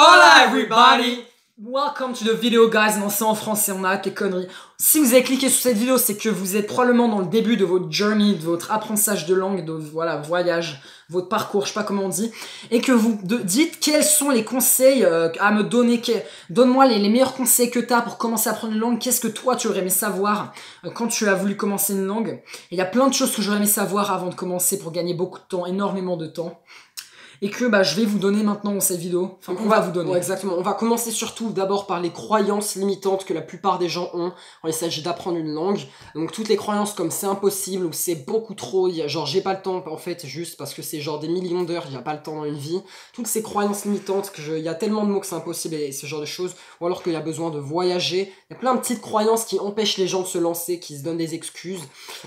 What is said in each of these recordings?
Hola everybody! Welcome to the video guys, non c'est en français, on arrête les conneries. Si vous avez cliqué sur cette vidéo, c'est que vous êtes probablement dans le début de votre journey, de votre apprentissage de langue, de voilà, voyage, votre parcours, je sais pas comment on dit, et que vous dites quels sont les conseils à me donner, donne-moi les meilleurs conseils que tu as pour commencer à apprendre une langue, qu'est-ce que toi tu aurais aimé savoir quand tu as voulu commencer une langue. Et il y a plein de choses que j'aurais aimé savoir avant de commencer pour gagner beaucoup de temps, énormément de temps. Et que je vais vous donner maintenant dans cette vidéo. Enfin, on va vous donner. Ouais, exactement. On va commencer surtout d'abord par les croyances limitantes que la plupart des gens ont quand il s'agit d'apprendre une langue. Donc toutes les croyances comme c'est impossible ou c'est beaucoup trop, genre j'ai pas le temps en fait, juste parce que c'est genre des millions d'heures, il y a pas le temps dans une vie. Toutes ces croyances limitantes, il y a tellement de mots que c'est impossible et ce genre de choses. Ou alors qu'il y a besoin de voyager. Il y a plein de petites croyances qui empêchent les gens de se lancer, qui se donnent des excuses.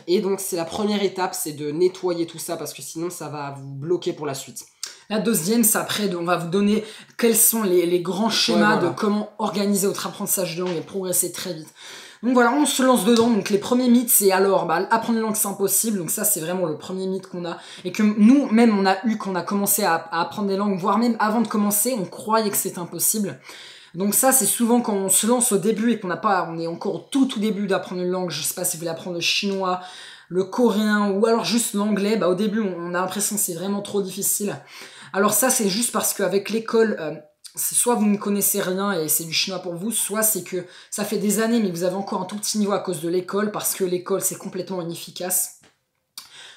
Et donc c'est la première étape, c'est de nettoyer tout ça parce que sinon ça va vous bloquer pour la suite. La deuxième, c'est après, on va vous donner quels sont les grands schémas de comment organiser votre apprentissage de langue et progresser très vite. Donc voilà, on se lance dedans. Donc les premiers mythes, c'est alors, apprendre une langue c'est impossible. Donc ça, c'est vraiment le premier mythe qu'on a. Et que nous, même, on a eu quand on a commencé à apprendre des langues, voire même avant de commencer, on croyait que c'était impossible. Donc ça, c'est souvent quand on se lance au début et on est encore au tout début d'apprendre une langue. Je sais pas si vous voulez apprendre le chinois, le coréen ou alors juste l'anglais. Au début, on a l'impression que c'est vraiment trop difficile. Alors ça, c'est juste parce qu'avec l'école, soit vous ne connaissez rien et c'est du chinois pour vous, soit c'est que ça fait des années mais vous avez encore un tout petit niveau à cause de l'école, parce que l'école, c'est complètement inefficace.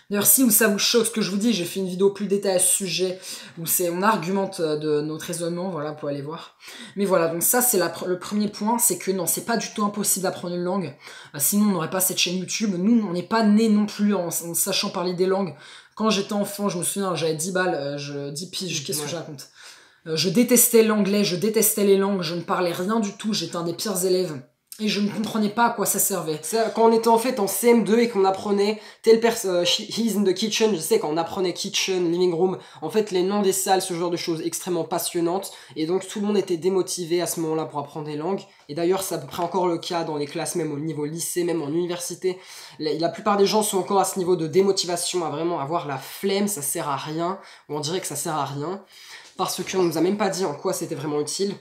D'ailleurs, si ça vous choque ce que je vous dis, j'ai fait une vidéo plus détaillée à ce sujet, où on argumente de notre raisonnement, voilà, vous pouvez aller voir. Mais voilà, donc ça, c'est le premier point, c'est que non, c'est pas du tout impossible d'apprendre une langue, sinon on n'aurait pas cette chaîne YouTube. Nous, on n'est pas nés non plus en sachant parler des langues. Quand j'étais enfant, je me souviens, j'avais 10 balles, 10 piges, qu'est-ce que je raconte? Je détestais l'anglais, je détestais les langues, je ne parlais rien du tout, j'étais un des pires élèves. Et je ne comprenais pas à quoi ça servait. Quand on était en fait en CM2 et qu'on apprenait telle personne, he's in the kitchen, je sais quand on apprenait kitchen, living room, en fait les noms des salles, ce genre de choses extrêmement passionnantes. Et donc tout le monde était démotivé à ce moment-là pour apprendre des langues. Et d'ailleurs c'est à peu près encore le cas dans les classes, même au niveau lycée, même en université. La plupart des gens sont encore à ce niveau de démotivation, à vraiment avoir la flemme, ça sert à rien. Ou on dirait que ça sert à rien. Parce qu'on nous a même pas dit en quoi c'était vraiment utile.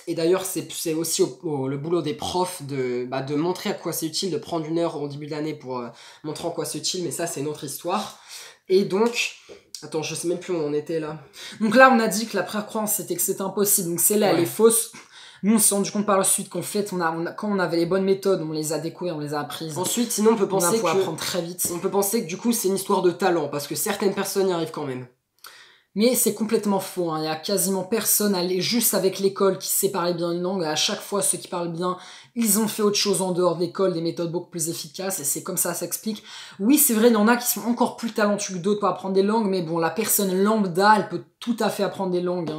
Et d'ailleurs, c'est aussi le boulot des profs de montrer à quoi c'est utile, de prendre une heure au début de l'année pour montrer en quoi c'est utile, mais ça, c'est une autre histoire. Et donc, attends, je sais même plus où on en était là. Donc là, on a dit que la première croyance, c'était que c'était impossible. Donc celle-là, elle est fausse. Nous, on s'est rendu compte par la suite qu'en fait, quand on avait les bonnes méthodes, on les a découvertes, on les a apprises. Ensuite, sinon, on peut penser apprendre très vite. On peut penser que du coup, c'est une histoire de talent, parce que certaines personnes y arrivent quand même. Mais c'est complètement faux, il y a quasiment personne juste avec l'école qui sait parler bien une langue. À chaque fois, ceux qui parlent bien, ils ont fait autre chose en dehors de l'école, des méthodes beaucoup plus efficaces, et c'est comme ça s'explique. Oui, c'est vrai, il y en a qui sont encore plus talentueux que d'autres pour apprendre des langues, mais bon, la personne lambda, elle peut tout à fait apprendre des langues.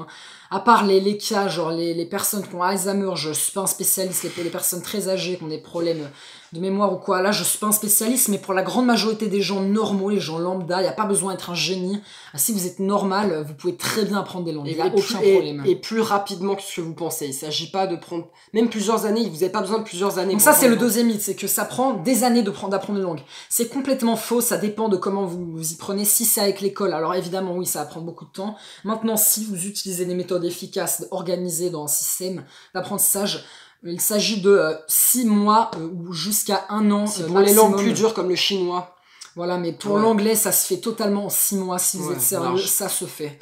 À part les cas, genre les personnes qui ont Alzheimer, je suis pas un spécialiste, les personnes très âgées qui ont des problèmes de mémoire ou quoi, là je suis pas un spécialiste, mais pour la grande majorité des gens normaux, les gens lambda, il n'y a pas besoin d'être un génie. Si vous êtes normal, vous pouvez très bien apprendre des langues, il n'y a aucun problème. Et plus rapidement que ce que vous pensez, il s'agit pas de prendre même plusieurs années, vous n'avez pas besoin de plusieurs années. Donc ça c'est le deuxième mythe, c'est que ça prend des années d'apprendre une langue. C'est complètement faux, ça dépend de comment vous y prenez. Si c'est avec l'école, alors évidemment oui, ça va prendre beaucoup de temps. Maintenant, si vous utilisez des méthodes efficaces, organisées dans un système d'apprentissage, il s'agit de 6 mois ou jusqu'à 1 an. C'est pour les langues plus dures comme le chinois. Voilà, mais pour l'anglais, ça se fait totalement en 6 mois. Si vous êtes sérieux, ça se fait.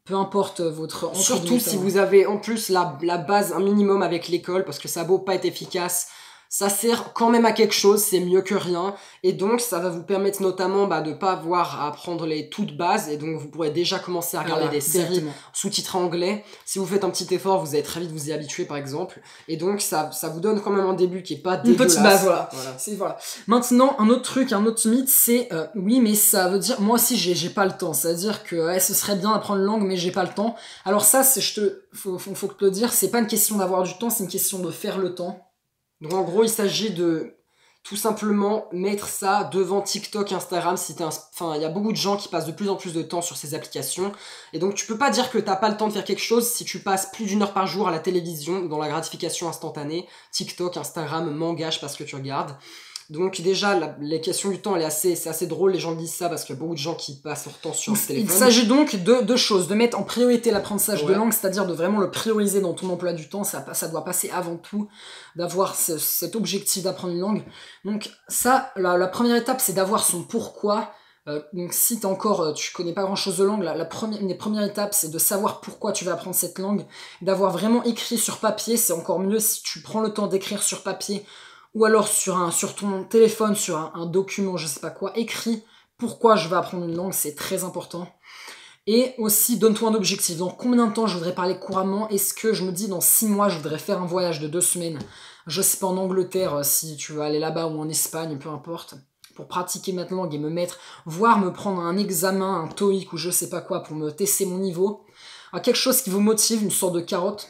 Peu importe votre... Surtout si vous avez en plus la base, un minimum avec l'école, parce que ça vaut pas être efficace. Ça sert quand même à quelque chose, c'est mieux que rien. Et donc, ça va vous permettre notamment de ne pas avoir à apprendre les toutes bases. Et donc, vous pourrez déjà commencer à regarder des séries sous-titrées anglais. Si vous faites un petit effort, vous allez très vite vous y habituer, par exemple. Et donc, ça vous donne quand même un début qui est pas dégueulasse. Une petite base, voilà. Maintenant, un autre truc, un autre mythe, c'est... oui, mais ça veut dire... Moi aussi, j'ai pas le temps. C'est-à-dire que ce serait bien d'apprendre une langue, mais j'ai pas le temps. Alors ça, faut te le dire, c'est pas une question d'avoir du temps, c'est une question de faire le temps. Donc en gros, il s'agit de tout simplement mettre ça devant TikTok, Instagram. Il y a beaucoup de gens qui passent de plus en plus de temps sur ces applications. Et donc tu peux pas dire que t'as pas le temps de faire quelque chose si tu passes plus d'1 heure par jour à la télévision, dans la gratification instantanée. TikTok, Instagram m'engage parce que tu regardes. Donc déjà, les questions du temps, c'est assez drôle, les gens disent ça parce qu'il y a beaucoup de gens qui passent leur temps sur ce téléphone. Il s'agit donc de deux choses, de mettre en priorité l'apprentissage de langue, c'est-à-dire de vraiment le prioriser dans ton emploi du temps, ça doit passer avant tout, d'avoir cet objectif d'apprendre une langue. Donc ça, la première étape, c'est d'avoir son pourquoi. Donc si tu connais pas grand chose de langue, une des premières étapes c'est de savoir pourquoi tu vas apprendre cette langue, d'avoir vraiment écrit sur papier, c'est encore mieux si tu prends le temps d'écrire sur papier, ou alors sur ton téléphone, sur un document, je sais pas quoi, écris pourquoi je vais apprendre une langue, c'est très important. Et aussi, donne-toi un objectif. Dans combien de temps je voudrais parler couramment? Est-ce que je me dis dans 6 mois, je voudrais faire un voyage de 2 semaines, je sais pas, en Angleterre, si tu veux aller là-bas, ou en Espagne, peu importe, pour pratiquer ma langue et voire me prendre un examen, un TOEIC ou je sais pas quoi pour me tester mon niveau. Alors, quelque chose qui vous motive, une sorte de carotte,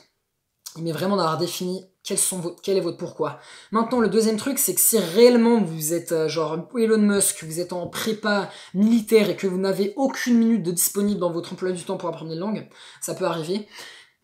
mais vraiment d'avoir défini quel est votre pourquoi. Maintenant, le deuxième truc, c'est que si réellement vous êtes genre Elon Musk, vous êtes en prépa militaire et que vous n'avez aucune minute de disponible dans votre emploi du temps pour apprendre une langue, ça peut arriver.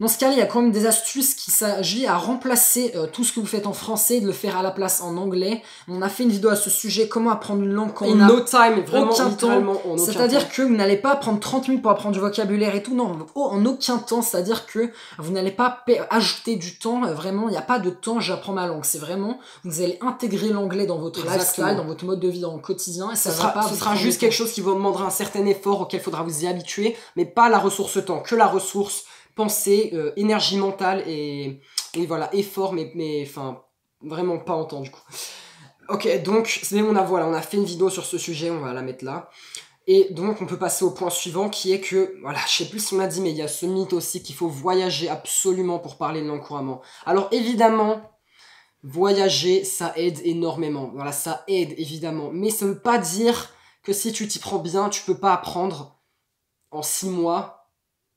Dans ce cas-là, il y a quand même des astuces qui s'agit à remplacer tout ce que vous faites en français, de le faire à la place en anglais. On a fait une vidéo à ce sujet, comment apprendre une langue quand on a no time, vraiment, aucun temps. C'est-à-dire que vous n'allez pas prendre 30 minutes pour apprendre du vocabulaire et tout, non, en aucun temps. C'est-à-dire que vous n'allez pas ajouter du temps, vraiment, il n'y a pas de temps, j'apprends ma langue. C'est vraiment, vous allez intégrer l'anglais dans votre lifestyle, dans votre mode de vie dans le quotidien. Et ce sera juste quelque chose qui vous demandera un certain effort auquel il faudra vous y habituer, mais pas la ressource temps, que la ressource pensée, énergie mentale et voilà, effort, mais enfin, vraiment pas en temps du coup. Ok, donc on a fait une vidéo sur ce sujet, on va la mettre là. Et donc on peut passer au point suivant qui est que, voilà, je sais plus si on a dit, mais il y a ce mythe aussi qu'il faut voyager absolument pour parler une langue couramment. Alors évidemment, voyager, ça aide énormément. Voilà, ça aide évidemment. Mais ça veut pas dire que si tu t'y prends bien, tu peux pas apprendre en 6 mois,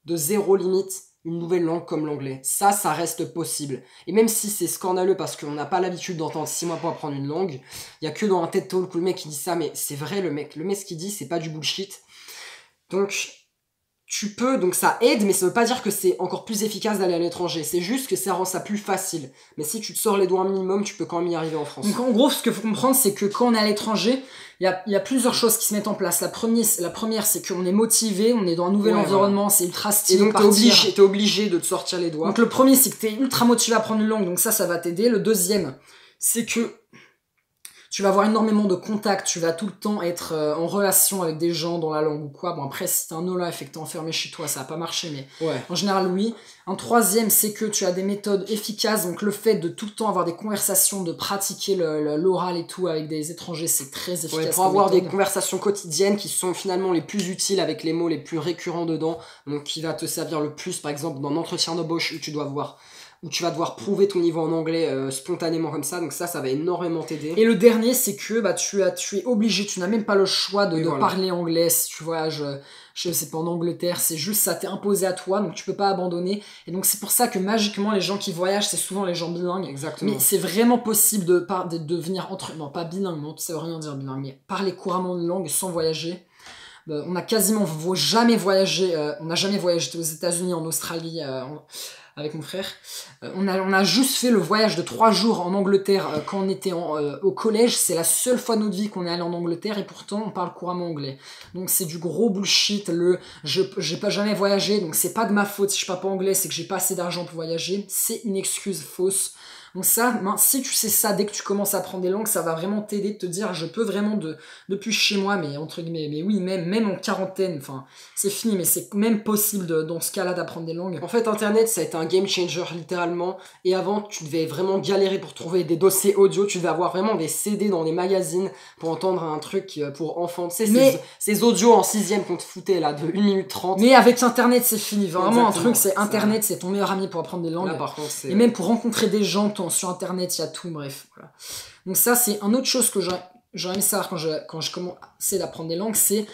de 0 limite, une nouvelle langue comme l'anglais. Ça reste possible. Et même si c'est scandaleux parce qu'on n'a pas l'habitude d'entendre 6 mois pour apprendre une langue, il y a que dans un TED Talk où le mec qui dit ça, mais c'est vrai, le mec ce qu'il dit, c'est pas du bullshit. Donc, donc ça aide, mais ça veut pas dire que c'est encore plus efficace d'aller à l'étranger. C'est juste que ça rend ça plus facile. Mais si tu te sors les doigts un minimum, tu peux quand même y arriver en France. Donc en gros, ce qu'il faut comprendre, c'est que quand on est à l'étranger, il y a plusieurs choses qui se mettent en place. La première, c'est qu'on est motivé, on est dans un nouvel environnement, c'est ultra stylé. Et donc t'es obligé de te sortir les doigts. Donc le premier, c'est que t'es ultra motivé à apprendre une langue, donc ça va t'aider. Le deuxième, c'est que tu vas avoir énormément de contacts, tu vas tout le temps être en relation avec des gens dans la langue ou quoi. Bon, après, si t'es un no-life et que t'es enfermé chez toi, ça va pas marcher, mais en général, oui. Un troisième, c'est que tu as des méthodes efficaces, donc le fait de tout le temps avoir des conversations, de pratiquer l'oral et tout avec des étrangers, c'est très efficace. Pour avoir des conversations quotidiennes qui sont finalement les plus utiles avec les mots les plus récurrents dedans, donc qui va te servir le plus, par exemple, dans un entretien d'embauche où tu vas devoir prouver ton niveau en anglais spontanément comme ça, donc ça va énormément t'aider. Et le dernier, c'est que tu es obligé, tu n'as même pas le choix de parler anglais si tu voyages, je sais pas, en Angleterre, c'est juste ça t'est imposé à toi, donc tu peux pas abandonner. Et donc c'est pour ça que magiquement les gens qui voyagent, c'est souvent les gens bilingues. Exactement. Mais c'est vraiment possible de devenir non pas bilingue, non, ça veut rien dire bilingue, mais parler couramment une langue sans voyager. On a quasiment jamais voyagé, on n'a jamais voyagé aux États-Unis, en Australie, avec mon frère. On a juste fait le voyage de 3 jours en Angleterre quand on était au collège. C'est la seule fois de notre vie qu'on est allé en Angleterre et pourtant on parle couramment anglais. Donc c'est du gros bullshit. J'ai pas jamais voyagé, donc c'est pas de ma faute si je parle pas anglais, c'est que j'ai pas assez d'argent pour voyager. C'est une excuse fausse. Donc ça, si tu sais ça, dès que tu commences à apprendre des langues, ça va vraiment t'aider de te dire, je peux vraiment depuis chez moi, mais entre guillemets, mais oui, même en quarantaine, enfin, c'est fini, mais c'est même possible dans ce cas-là d'apprendre des langues. En fait, Internet, ça a été un game changer, littéralement, et avant, tu devais vraiment galérer pour trouver des dossiers audio, tu devais avoir vraiment des CD dans les magazines pour entendre un truc pour enfants, tu sais, ces audios en 6ème qu'on te foutait, là, de 1 minute 30. Mais avec Internet, c'est fini, vraiment. Exactement, un truc, c'est Internet, c'est ton meilleur ami pour apprendre des langues. Là, par contre, et même pour rencontrer des gens, sur Internet, il y a tout, bref. Voilà. Donc ça, c'est une autre chose que j'aurais aimé savoir quand je commençais d'apprendre des langues, c'est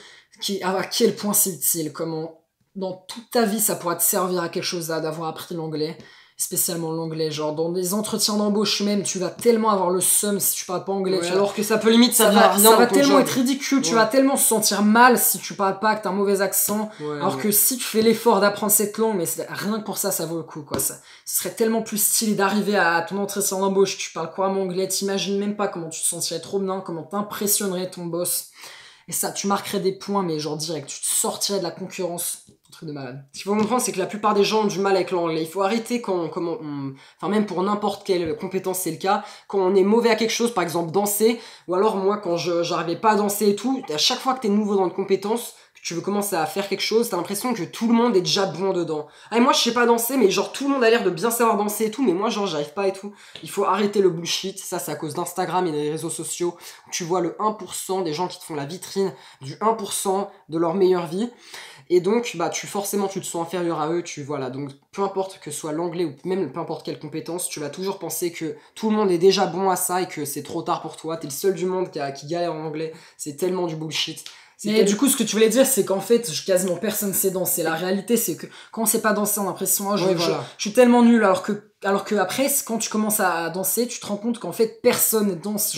à quel point c'est utile, comment dans toute ta vie ça pourra te servir à quelque chose d'avoir appris l'anglais. spécialement l'anglais. Genre, dans des entretiens d'embauche même, tu vas tellement avoir le seum si tu parles pas anglais. Ouais, alors que ça peut limite, ça va tellement être ridicule, tu vas tellement se sentir mal si tu parles pas, que t'as un mauvais accent. Alors que si tu fais l'effort d'apprendre cette langue, mais rien que pour ça, ça vaut le coup, quoi. Ce serait tellement plus stylé d'arriver à ton entretien d'embauche, tu parles couramment anglais, t'imagines même pas comment tu te sentirais trop bien, comment t'impressionnerais ton boss. Et ça, tu marquerais des points, mais genre direct, tu te sortirais de la concurrence. Un truc de malade. Ce qu'il faut comprendre, c'est que la plupart des gens ont du mal avec l'anglais. Il faut arrêter enfin même pour n'importe quelle compétence, c'est le cas. Quand on est mauvais à quelque chose, par exemple danser, ou alors moi, quand j'arrivais pas à danser et tout, à chaque fois que t'es nouveau dans une compétence, que tu veux commencer à faire quelque chose, t'as l'impression que tout le monde est déjà bon dedans. Ah, et moi, je sais pas danser, mais genre tout le monde a l'air de bien savoir danser et tout, mais moi, genre, j'arrive pas et tout. Il faut arrêter le bullshit. Ça, c'est à cause d'Instagram et des réseaux sociaux. Tu vois le 1% des gens qui te font la vitrine du 1% de leur meilleure vie. Et donc, bah, tu te sens inférieur à eux, voilà. Donc, peu importe que ce soit l'anglais ou même peu importe quelle compétence, tu vas toujours penser que tout le monde est déjà bon à ça et que c'est trop tard pour toi. T'es le seul du monde qui galère en anglais. C'est tellement du bullshit. Mais du coup, ce que tu voulais dire, c'est qu'en fait, quasiment personne sait danser. La réalité, c'est que quand on sait pas danser, on a l'impression, je suis tellement nul, alors que après, quand tu commences à danser, tu te rends compte qu'en fait, personne danse.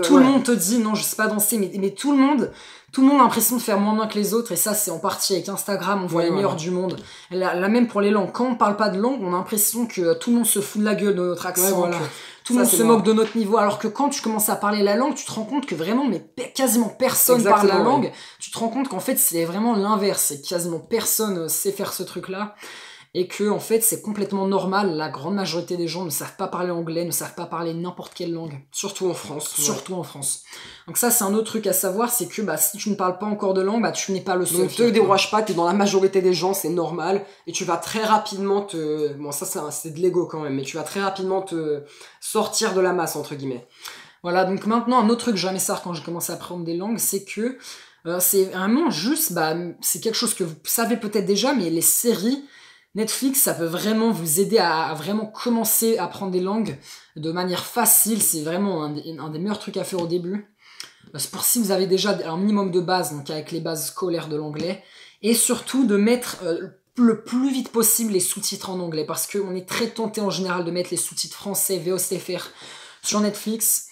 Tout le monde te dit, non, je sais pas danser, mais tout le monde a l'impression de faire moins bien que les autres, et ça, c'est en partie avec Instagram, on voit les meilleurs du monde. Là, même pour les langues, quand on parle pas de langue, on a l'impression que tout le monde se fout de la gueule de notre accent, tout le monde se moque de notre niveau, alors que quand tu commences à parler la langue, tu te rends compte que vraiment, mais quasiment personne parle la langue. Tu te rends compte qu'en fait, c'est vraiment l'inverse, c'est quasiment personne sait faire ce truc-là. Et que, en fait, c'est complètement normal. La grande majorité des gens ne savent pas parler anglais, ne savent pas parler n'importe quelle langue. Surtout en France. Surtout en France. Donc ça, c'est un autre truc à savoir, c'est que si tu ne parles pas encore de langue, tu n'es pas le seul. Donc te déroage pas, t'es dans la majorité des gens, c'est normal. Et tu vas très rapidement Bon, ça, c'est de l'ego quand même, mais tu vas très rapidement te sortir de la masse, entre guillemets. Voilà, donc maintenant, un autre truc que j'aimais ça quand j'ai commencé à apprendre des langues, c'est que c'est vraiment juste, c'est quelque chose que vous savez peut-être déjà, mais les séries Netflix, ça peut vraiment vous aider à vraiment commencer à apprendre des langues de manière facile. C'est vraiment un des meilleurs trucs à faire au début. C'est pour si vous avez déjà un minimum de base, donc avec les bases scolaires de l'anglais. Et surtout de mettre le plus vite possible les sous-titres en anglais. Parce qu'on est très tenté en général de mettre les sous-titres français, VOSTFR sur Netflix.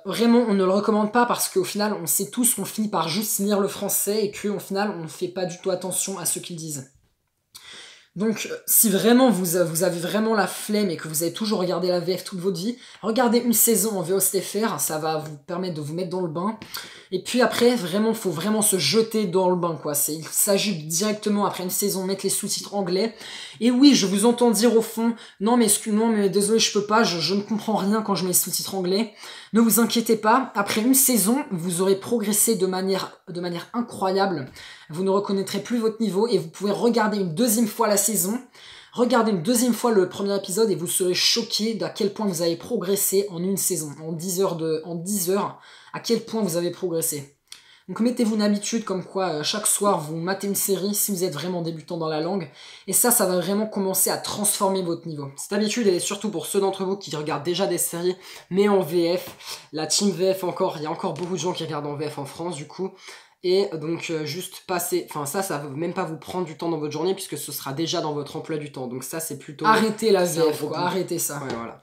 Vraiment, on ne le recommande pas parce qu'au final, on sait tous qu'on finit par juste lire le français et qu'au final, on ne fait pas du tout attention à ce qu'ils disent. Donc, si vraiment vous avez vraiment la flemme et que vous avez toujours regardé la VF toute votre vie, regardez une saison en VOSTFR, ça va vous permettre de vous mettre dans le bain. Et puis après, faut vraiment se jeter dans le bain, quoi. Il s'agit directement, après une saison, mettre les sous-titres anglais. Et oui, je vous entends dire au fond, non mais désolé, je peux pas, je ne comprends rien quand je mets les sous-titres anglais. Ne vous inquiétez pas, après une saison, vous aurez progressé de manière incroyable. Vous ne reconnaîtrez plus votre niveau et vous pouvez regarder une deuxième fois la saison. Regardez une deuxième fois le premier épisode et vous serez choqué d'à quel point vous avez progressé en une saison, en 10 heures, à quel point vous avez progressé. Donc mettez-vous une habitude comme quoi chaque soir vous matez une série si vous êtes vraiment débutant dans la langue. Et ça va vraiment commencer à transformer votre niveau. Cette habitude elle est surtout pour ceux d'entre vous qui regardent déjà des séries, mais en VF. La team VF il y a encore beaucoup de gens qui regardent en VF en France du coup. Et donc juste passer, ça va même pas vous prendre du temps dans votre journée puisque ce sera déjà dans votre emploi du temps. Donc ça c'est plutôt... Arrêtez la VF, quoi, arrêtez ça. Ouais, voilà.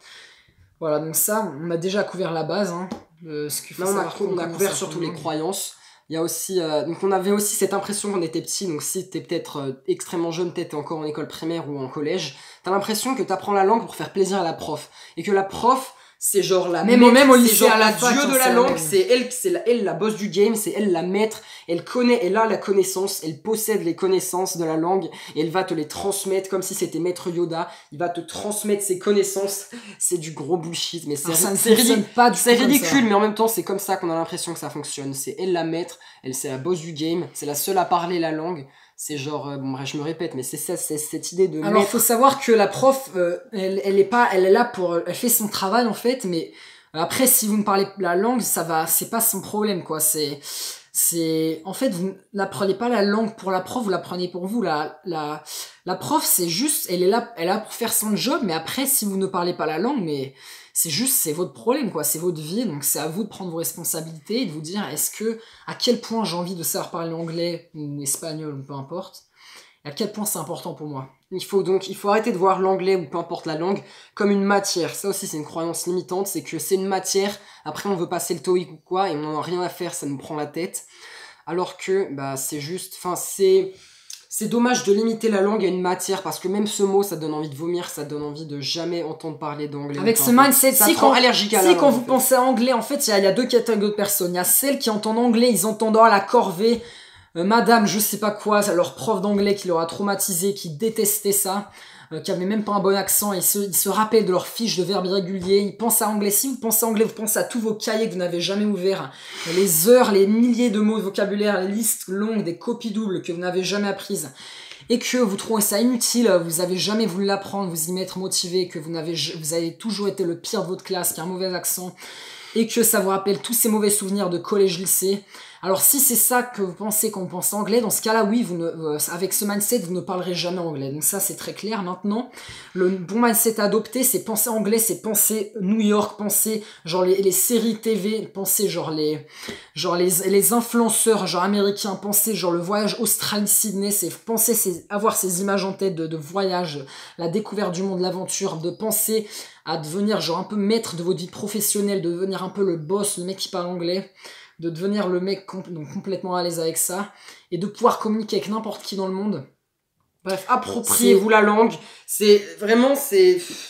Voilà, donc ça, on a déjà couvert la base. Hein, on a couvert surtout les croyances. Il y a aussi, donc on avait aussi cette impression qu'on était petit, donc si t'es peut-être extrêmement jeune, peut-être encore en école primaire ou en collège, t'as l'impression que t'apprends la langue pour faire plaisir à la prof. Et que la prof, c'est genre la même au lycée, à la dieu de la langue, c'est elle la boss du game, c'est elle la maître, elle a la connaissance, elle possède les connaissances de la langue et elle va te les transmettre comme si c'était maître Yoda, il va te transmettre ses connaissances. C'est du gros bullshit, mais c'est ridicule, mais en même temps c'est comme ça qu'on a l'impression que ça fonctionne. C'est elle la maître, elle c'est la boss du game, c'est la seule à parler la langue. C'est genre, bref, je me répète, mais c'est ça, c'est cette idée de... Alors, faut savoir que la prof, elle est là elle fait son travail, en fait, mais après, si vous ne parlez pas la langue, c'est pas son problème, quoi. En fait, vous n'apprenez pas la langue pour la prof, vous l'apprenez pour vous. La prof, c'est juste, elle est là pour faire son job, mais après, si vous ne parlez pas la langue, mais c'est votre problème, quoi. C'est votre vie, donc c'est à vous de prendre vos responsabilités et de vous dire, à quel point j'ai envie de savoir parler anglais ou espagnol ou peu importe. et à quel point c'est important pour moi. Il faut arrêter de voir l'anglais ou peu importe la langue comme une matière. Ça aussi c'est une croyance limitante, c'est que c'est une matière, après on veut passer le TOEIC ou quoi et on n'en a rien à faire, ça nous prend la tête. Alors que c'est juste, c'est dommage de limiter la langue à une matière parce que même ce mot ça donne envie de vomir, ça donne envie de jamais entendre parler d'anglais. Avec ce mindset, quand vous fait. Pensez à anglais, en fait il y a deux catégories de personnes. Il y a celles qui entendent anglais, ils entendent la corvée, madame je sais pas quoi, leur prof d'anglais qui leur a traumatisé, qui détestait ça, qui avait même pas un bon accent, ils se rappellent de leurs fiches de verbes irréguliers, ils pensent à anglais. Si vous pensez à anglais, vous pensez à tous vos cahiers que vous n'avez jamais ouverts, les heures, les milliers de mots de vocabulaire, les listes longues, des copies doubles que vous n'avez jamais apprises, et que vous trouvez ça inutile, vous avez jamais voulu l'apprendre, vous y mettre motivé, que vous avez toujours été le pire de votre classe, qui a un mauvais accent, et que ça vous rappelle tous ces mauvais souvenirs de collège-lycée. Alors si c'est ça que vous pensez quand vous pensez anglais, dans ce cas-là, oui, avec ce mindset, vous ne parlerez jamais anglais. Donc ça, c'est très clair. Maintenant, le bon mindset à adopter, c'est penser anglais, c'est penser New York, penser genre les séries TV, penser genre les influenceurs genre américains, penser genre le voyage Australie-Sydney, c'est penser avoir ces images en tête de voyage, la découverte du monde, l'aventure, de penser à devenir genre un peu maître de votre vie professionnelle, de devenir un peu le boss, le mec qui parle anglais, de devenir le mec donc complètement à l'aise avec ça, et de pouvoir communiquer avec n'importe qui dans le monde. Bref, appropriez-vous la langue. C'est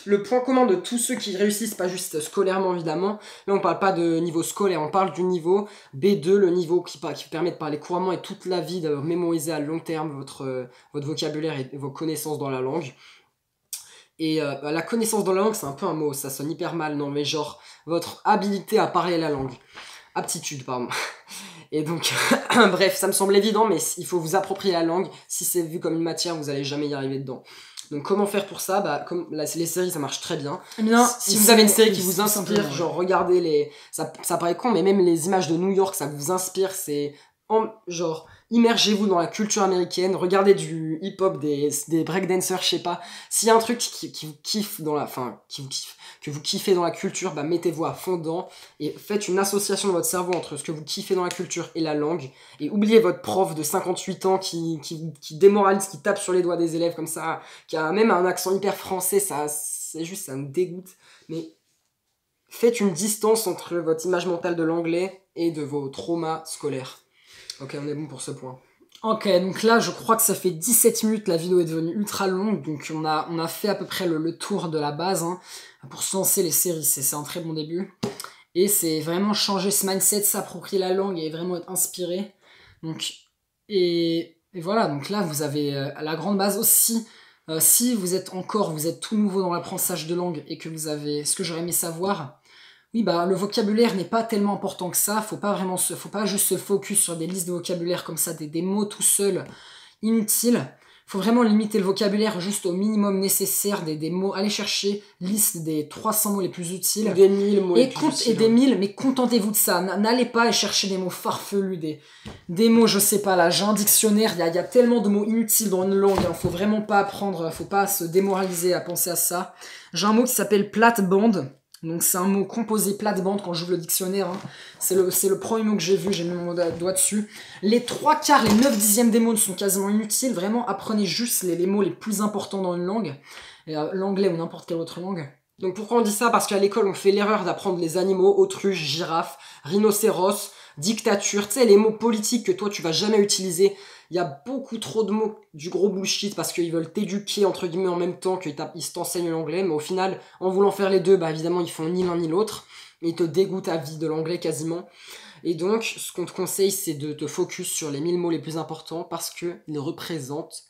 le point commun de tous ceux qui réussissent, pas juste scolairement évidemment. Là, on parle pas de niveau scolaire, on parle du niveau B2, le niveau qui permet de parler couramment et toute la vie, de mémoriser à long terme votre vocabulaire et vos connaissances dans la langue. Et la connaissance dans la langue, c'est un peu un mot, ça sonne hyper mal, non, mais genre votre habilité à parler la langue. Aptitude, pardon. Et donc, bref, ça me semble évident, mais il faut vous approprier la langue. Si c'est vu comme une matière, vous allez jamais y arriver dedans. Donc, comment faire pour ça? Comme les séries, ça marche très bien. Non, si vous avez une série qui vous inspire, genre regardez ça paraît con, mais même les images de New York, ça vous inspire, genre immergez-vous dans la culture américaine, regardez du hip-hop, des breakdancers, je sais pas. S'il y a un truc qui vous kiffe que vous kiffez dans la culture, mettez-vous à fond dedans et faites une association de votre cerveau entre ce que vous kiffez dans la culture et la langue, et oubliez votre prof de 58 ans qui démoralise, qui tape sur les doigts des élèves comme ça, qui a même un accent hyper français, ça me dégoûte. Mais faites une distance entre votre image mentale de l'anglais et de vos traumas scolaires. Ok, on est bon pour ce point. Ok, donc là, je crois que ça fait 17 minutes, la vidéo est devenue ultra longue, donc on a fait à peu près le tour de la base, hein. Pour se lancer les séries, c'est un très bon début. Et c'est vraiment changer ce mindset, s'approprier la langue et vraiment être inspiré. Donc, et voilà, donc là, vous avez la grande base aussi. Si vous êtes tout nouveau dans l'apprentissage de langue et que vous avez ce que j'aurais aimé savoir, oui, le vocabulaire n'est pas tellement important que ça. Faut pas juste se focus sur des listes de vocabulaire comme ça, des mots tout seuls, inutiles. Faut vraiment limiter le vocabulaire juste au minimum nécessaire, des mots. Allez chercher liste des 300 mots les plus utiles. Des 1000 mots les plus utiles. Et des 1000, mais contentez-vous de ça. N'allez pas et chercher des mots farfelus, des mots, je sais pas, là, j'ai un dictionnaire, il y a tellement de mots inutiles dans une langue, hein, faut vraiment pas faut pas se démoraliser à penser à ça. J'ai un mot qui s'appelle plate-bande. Donc c'est un mot composé plate-bande quand j'ouvre le dictionnaire, hein. C'est le premier mot que j'ai vu, j'ai mis mon doigt dessus. Les 3/4, les 9/10 des mots sont quasiment inutiles. Vraiment, apprenez juste les mots les plus importants dans une langue. L'anglais ou n'importe quelle autre langue. Donc pourquoi on dit ça? Parce qu'à l'école, on fait l'erreur d'apprendre les animaux, autruche, girafe, rhinocéros, dictature, tu sais, les mots politiques que toi tu vas jamais utiliser. Il y a beaucoup trop de mots, du gros bullshit, parce qu'ils veulent t'éduquer entre guillemets en même temps qu'ils t'enseignent l'anglais, mais au final, en voulant faire les deux, évidemment ils font ni l'un ni l'autre, et ils te dégoûtent à vie de l'anglais quasiment. Et donc, ce qu'on te conseille, c'est de te focus sur les 1000 mots les plus importants, parce qu'ils représentent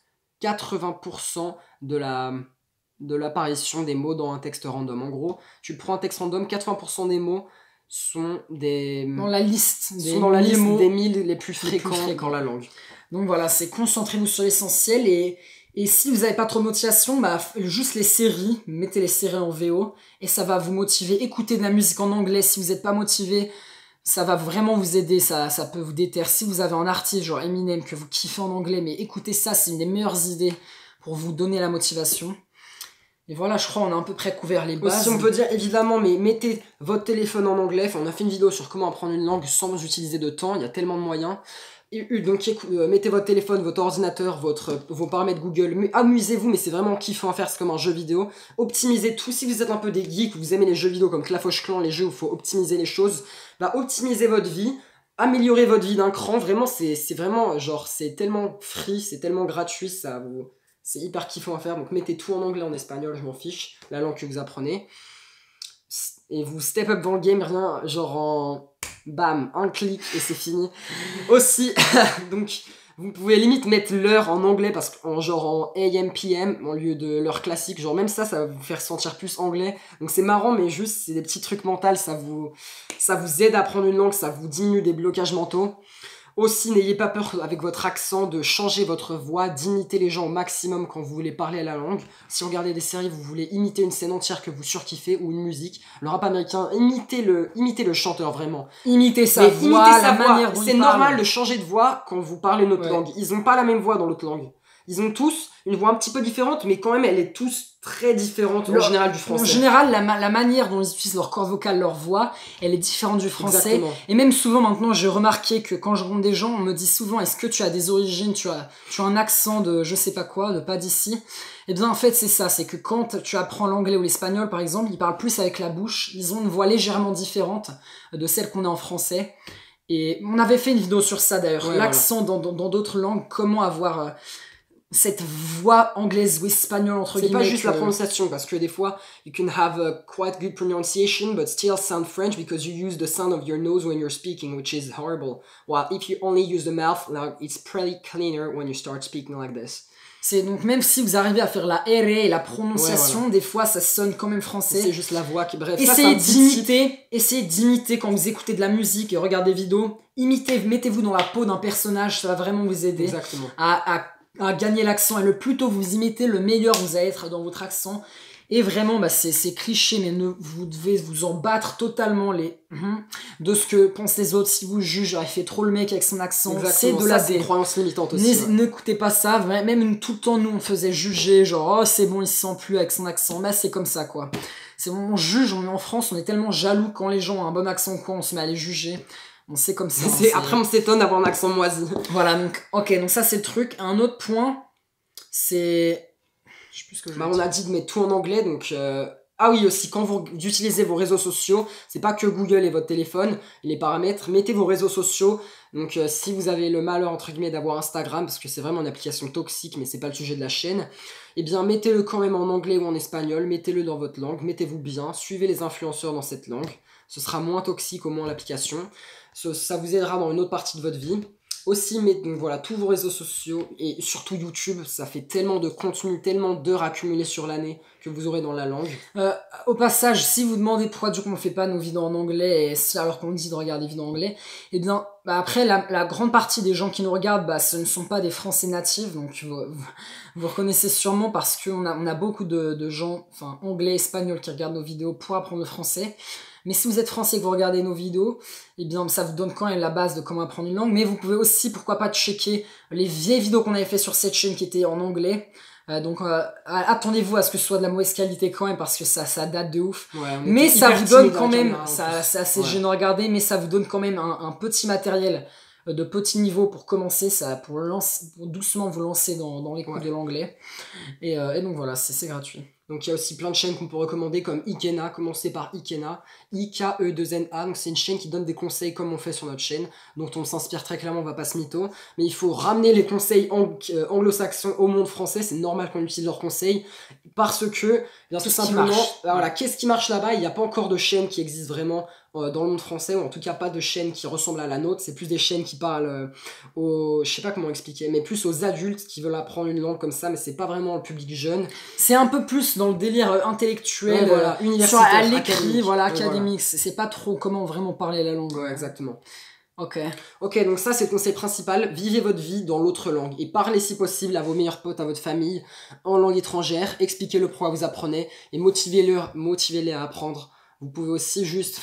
80% de l'apparition des mots dans un texte random. En gros, tu prends un texte random, 80% des mots sont dans la liste des 1000 les plus fréquents dans la langue. Donc voilà, c'est concentrez-vous sur l'essentiel, et si vous n'avez pas trop de motivation, juste les séries, mettez les séries en VO et ça va vous motiver. Écoutez de la musique en anglais si vous n'êtes pas motivé, ça va vraiment vous aider, ça peut vous déterrer. Si vous avez un artiste genre Eminem que vous kiffez en anglais, mais écoutez ça, c'est une des meilleures idées pour vous donner la motivation. Et voilà, je crois on a à peu près couvert les bases. Aussi, on peut dire évidemment, mais mettez votre téléphone en anglais. On a fait une vidéo sur comment apprendre une langue sans utiliser de temps, il y a tellement de moyens. Donc mettez votre téléphone, votre ordinateur, vos paramètres Google, amusez-vous, mais c'est vraiment kiffant à faire, c'est comme un jeu vidéo. Optimisez tout, si vous êtes un peu des geeks, vous aimez les jeux vidéo comme Clash Clan, les jeux où il faut optimiser les choses, bah optimisez votre vie, améliorez votre vie d'un cran, vraiment c'est vraiment genre c'est tellement free, c'est tellement gratuit, c'est hyper kiffant à faire, donc mettez tout en anglais, en espagnol, je m'en fiche, la langue que vous apprenez. Et vous step up dans le game, rien, genre en bam, un clic et c'est fini. Aussi, donc vous pouvez limite mettre l'heure en anglais parce qu'en genre en AM, PM au lieu de l'heure classique, genre même ça va vous faire sentir plus anglais. Donc c'est marrant, mais juste c'est des petits trucs mentaux, ça vous aide à apprendre une langue, ça vous diminue des blocages mentaux. Aussi, n'ayez pas peur avec votre accent de changer votre voix, d'imiter les gens au maximum quand vous voulez parler la langue. Si vous regardez des séries, vous voulez imiter une scène entière que vous surkiffez ou une musique, le rap américain, imitez le chanteur vraiment. Imitez sa voix, la manière dont il parle. C'est normal de changer de voix quand vous parlez une autre langue. Ils n'ont pas la même voix dans l'autre langue. Ils ont tous une voix un petit peu différente, mais quand même, elle est tous très différente en général du français. En général, la manière dont ils utilisent leur corps vocal, leur voix, elle est différente du français. Exactement. Et même souvent maintenant, j'ai remarqué que quand je rencontre des gens, on me dit souvent, est-ce que tu as des origines, tu as un accent de je sais pas quoi, de pas d'ici. Eh bien, en fait, c'est ça, c'est que quand tu apprends l'anglais ou l'espagnol, par exemple, ils parlent plus avec la bouche, ils ont une voix légèrement différente de celle qu'on a en français. Et on avait fait une vidéo sur ça d'ailleurs, l'accent dans d'autres langues, comment avoir cette voix anglaise ou espagnole entre guillemets. C'est pas juste la prononciation, parce que des fois, you can have a quite good pronunciation, but still sound French because you use the sound of your nose when you're speaking, which is horrible. While if you only use the mouth, now it's pretty cleaner when you start speaking like this. C'est donc même si vous arrivez à faire la R et la prononciation, des fois ça sonne quand même français. C'est juste la voix qui... Bref, essayez d'imiter quand vous écoutez de la musique et regardez des vidéos. Mettez-vous dans la peau d'un personnage, ça va vraiment vous aider. Exactement. À gagner l'accent. Et le plus tôt vous imitez, le meilleur vous allez être dans votre accent. Et vraiment, c'est cliché, mais vous devez vous en battre totalement de ce que pensent les autres. Si vous jugez, il fait trop le mec avec son accent, c'est de la croyance limitante aussi. N'écoutez pas ça. Même tout le temps, nous, on faisait juger, genre, oh, c'est bon, il se sent plus avec son accent. Mais c'est comme ça, quoi. On juge, on est en France, on est tellement jaloux quand les gens ont un bon accent, quoi, on se met à les juger. On sait comme ça. Après, on s'étonne d'avoir un accent moisi. Voilà, donc ça c'est le truc. Un autre point, c'est... Je sais plus ce que on a dit de mettre tout en anglais, donc... Ah oui, aussi, quand vous utilisez vos réseaux sociaux, c'est pas que Google et votre téléphone, les paramètres, mettez vos réseaux sociaux. Donc si vous avez le malheur, entre guillemets, d'avoir Instagram, parce que c'est vraiment une application toxique, mais c'est pas le sujet de la chaîne, eh bien mettez-le quand même en anglais ou en espagnol, mettez-le dans votre langue, mettez-vous bien, suivez les influenceurs dans cette langue, ce sera moins toxique au moins l'application. Ça vous aidera dans une autre partie de votre vie. Aussi, donc voilà, tous vos réseaux sociaux et surtout YouTube, ça fait tellement de contenu, tellement d'heures accumulées sur l'année que vous aurez dans la langue. Au passage, si vous demandez pourquoi du coup on fait pas nos vidéos en anglais, alors qu'on dit de regarder des vidéos en anglais, eh bien après la grande partie des gens qui nous regardent, ce ne sont pas des Français natifs, donc vous reconnaissez sûrement parce qu'on a beaucoup de gens, enfin anglais, espagnols qui regardent nos vidéos pour apprendre le français. Mais si vous êtes français et que vous regardez nos vidéos, eh bien ça vous donne quand même la base de comment apprendre une langue. Mais vous pouvez aussi, pourquoi pas, checker les vieilles vidéos qu'on avait fait sur cette chaîne qui étaient en anglais. Donc attendez-vous à ce que ce soit de la mauvaise qualité quand même parce que ça date de ouf. Mais ça vous donne quand même, c'est assez gênant à regarder, mais ça vous donne quand même un petit matériel de petit niveau pour commencer, pour doucement vous lancer dans l'écoute de l'anglais. Et donc voilà, c'est gratuit. Donc il y a aussi plein de chaînes qu'on peut recommander comme Ikena, commencez par Ikena, I-K-E-2-N-A, donc c'est une chaîne qui donne des conseils comme on fait sur notre chaîne, dont on s'inspire très clairement, on va pas se mytho, mais il faut ramener les conseils anglo-saxons au monde français, c'est normal qu'on utilise leurs conseils, parce que, bien tout simplement, qu'est-ce qui marche là-bas, il n'y a pas encore de chaîne qui existe vraiment dans le monde français, ou en tout cas pas de chaîne qui ressemble à la nôtre, c'est plus des chaînes qui parlent je sais pas comment expliquer, mais plus aux adultes qui veulent apprendre une langue comme ça, mais c'est pas vraiment le public jeune. C'est un peu plus dans le délire intellectuel, universitaire, à l'écrit, académique, c'est pas trop comment vraiment parler la langue. Ouais, exactement. Ok, donc ça c'est le conseil principal, vivez votre vie dans l'autre langue et parlez si possible à vos meilleurs potes, à votre famille en langue étrangère, expliquez-le pourquoi vous apprenez et motivez-les à apprendre. Vous pouvez aussi juste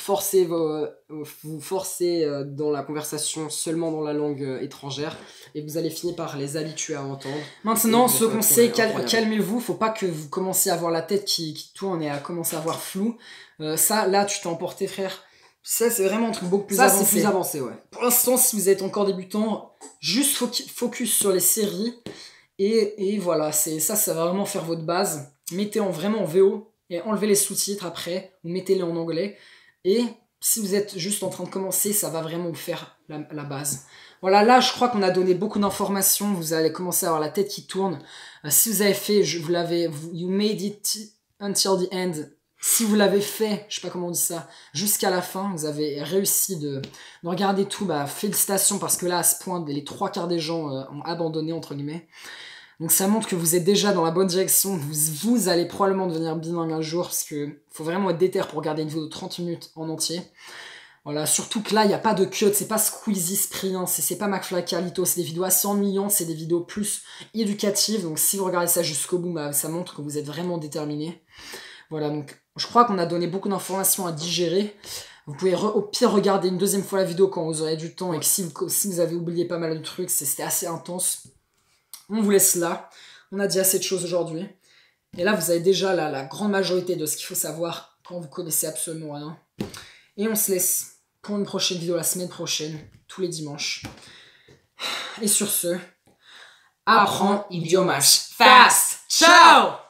vous forcer dans la conversation seulement dans la langue étrangère et vous allez finir par les habituer à entendre. Maintenant, ce conseil, calmez-vous, faut pas que vous commenciez à avoir la tête qui tourne et à commencer à avoir flou. Ça, là, tu t'es emporté, frère. Ça, c'est vraiment un truc beaucoup plus ça, avancé. c'est plus avancé, ouais. Pour l'instant, si vous êtes encore débutant, juste focus sur les séries. Et voilà, ça va vraiment faire votre base. Mettez vraiment en VO et enlevez les sous-titres après, ou mettez-les en anglais. Et si vous êtes juste en train de commencer, ça va vraiment vous faire la base. Voilà, là, je crois qu'on a donné beaucoup d'informations. Vous allez commencer à avoir la tête qui tourne. Si vous avez fait, you made it until the end. Si vous l'avez fait, je sais pas comment on dit ça, jusqu'à la fin, vous avez réussi de regarder tout, bah félicitations, parce que là, à ce point, les 3/4 des gens ont abandonné, entre guillemets. Donc ça montre que vous êtes déjà dans la bonne direction, vous allez probablement devenir bilingue un jour, parce que faut vraiment être déter pour regarder une vidéo de 30 minutes en entier. Voilà, surtout que là, il n'y a pas de cut, c'est pas Squeezie, Sprint, c'est pas McFly, Carlito, c'est des vidéos assez ennuyantes, c'est des vidéos plus éducatives, donc si vous regardez ça jusqu'au bout, bah, ça montre que vous êtes vraiment déterminé. Voilà, donc je crois qu'on a donné beaucoup d'informations à digérer. Vous pouvez au pire regarder une deuxième fois la vidéo quand vous aurez du temps, et que si vous avez oublié pas mal de trucs, c'était assez intense. On vous laisse là, on a dit assez de choses aujourd'hui. Et là, vous avez déjà la grande majorité de ce qu'il faut savoir quand vous connaissez absolument rien. Et on se laisse pour une prochaine vidéo la semaine prochaine, tous les dimanches. Et sur ce, apprends idiomas fast. Ciao!